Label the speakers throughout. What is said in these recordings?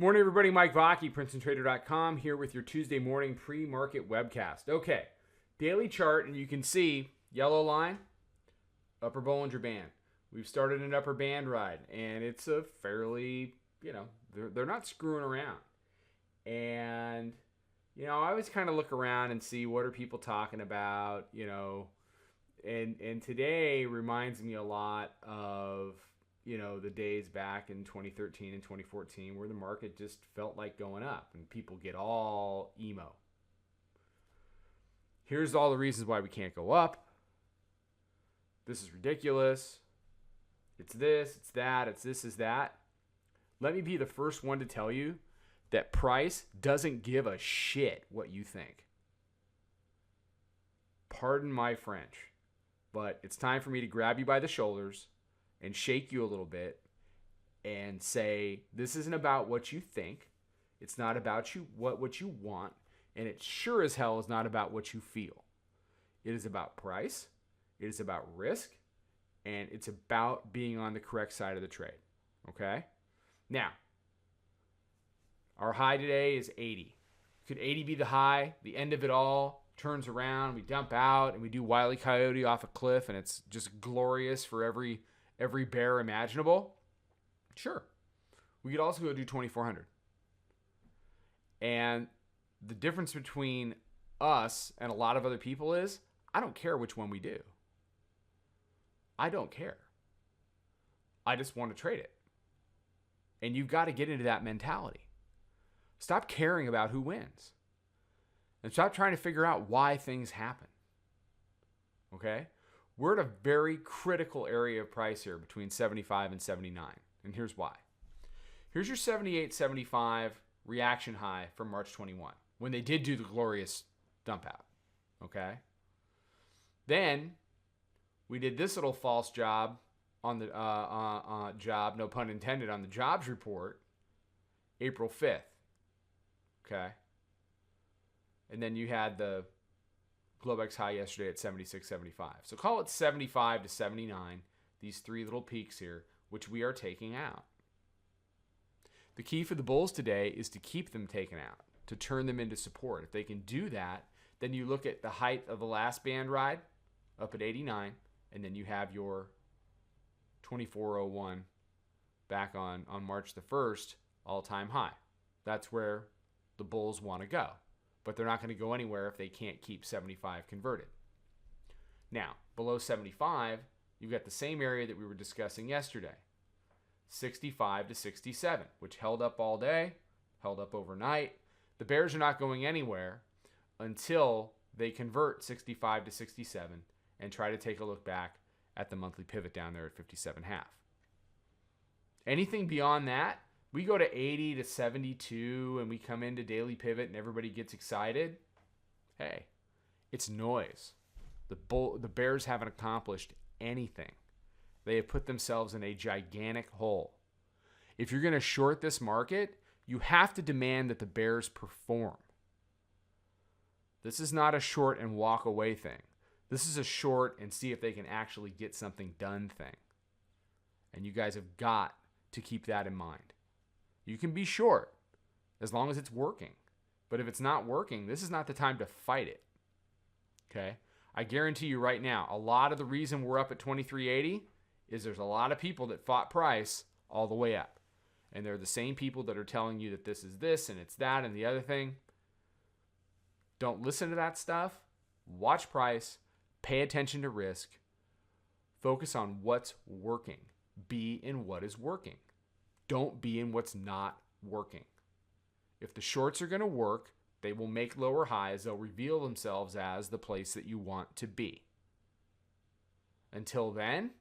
Speaker 1: Morning, everybody. Mike Vacchi, Princetontrader.com, here with your Tuesday morning pre-market webcast. Okay, daily chart, and you can see yellow line, upper Bollinger Band. We've started an upper band ride, and it's a fairly, they're not screwing around. And, I always kind of look around and see what are people talking about, and today reminds me a lot of, the days back in 2013 and 2014 where the market just felt like going up and people get all emo. Here's all the reasons why we can't go up. This is ridiculous. It's this, it's that, it's this, is that. Let me be the first one to tell you that price doesn't give a shit what you think. Pardon my French, but it's time for me to grab you by the shoulders and shake you a little bit and say, this isn't about what you think. It's not about what you want. And it sure as hell is not about what you feel. It is about price. It is about risk. And it's about being on the correct side of the trade. Okay? Now, our high today is 80. Could 80 be the high? The end of it all turns around. We dump out and we do Wile E. Coyote off a cliff. And it's just glorious for every bear imaginable. Sure. We could also go do 2,400. And the difference between us and a lot of other people is I don't care which one we do. I don't care. I just want to trade it. And you've got to get into that mentality. Stop caring about who wins. And stop trying to figure out why things happen. Okay? We're at a very critical area of price here between 75 and 79. And here's why. Here's your 78.75 reaction high from March 21 when they did do the glorious dump out. Okay? Then we did this little false job on the job, no pun intended, on the jobs report, April 5th. Okay? And then you had the Globex high yesterday at 76.75. So call it 75 to 79, these three little peaks here, which we are taking out. The key for the bulls today is to keep them taken out, to turn them into support. If they can do that, then you look at the height of the last band ride up at 89, and then you have your 2401 back on March the 1st, all-time high. That's where the bulls want to go. But they're not going to go anywhere if they can't keep 75 converted. Now, below 75, you've got the same area that we were discussing yesterday, 65 to 67, which held up all day, held up overnight. The bears are not going anywhere until they convert 65 to 67 and try to take a look back at the monthly pivot down there at 57.5. Anything beyond that, we go to 80 to 72 and we come into daily pivot and everybody gets excited. Hey, it's noise. The bears haven't accomplished anything. They have put themselves in a gigantic hole. If you're going to short this market, you have to demand that the bears perform. This is not a short and walk away thing. This is a short and see if they can actually get something done thing. And you guys have got to keep that in mind. You can be short as long as it's working. But if it's not working, this is not the time to fight it. Okay? I guarantee you right now, a lot of the reason we're up at 2380 is there's a lot of people that fought price all the way up. And they're the same people that are telling you that this is this and it's that and the other thing. Don't listen to that stuff. Watch price. Pay attention to risk. Focus on what's working. Be in what is working. Don't be in what's not working. If the shorts are going to work, they will make lower highs. They'll reveal themselves as the place that you want to be. Until then,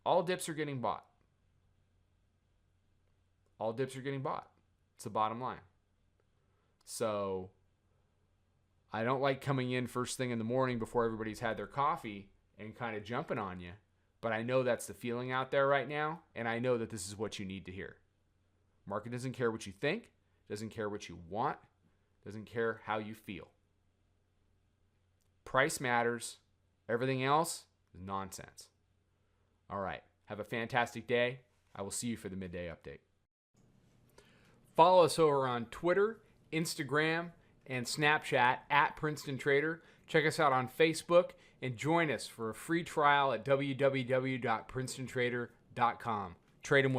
Speaker 1: all dips are getting bought. All dips are getting bought. It's the bottom line. So I don't like coming in first thing in the morning before everybody's had their coffee and kind of jumping on you. But I know that's the feeling out there right now, and I know that this is what you need to hear. Market doesn't care what you think, doesn't care what you want, doesn't care how you feel. Price matters. Everything else is nonsense. All right. Have a fantastic day. I will see you for the midday update. Follow us over on Twitter, Instagram, and Snapchat at Princetontrader. Check us out on Facebook and join us for a free trial at www.princetontrader.com. Trade 'em well.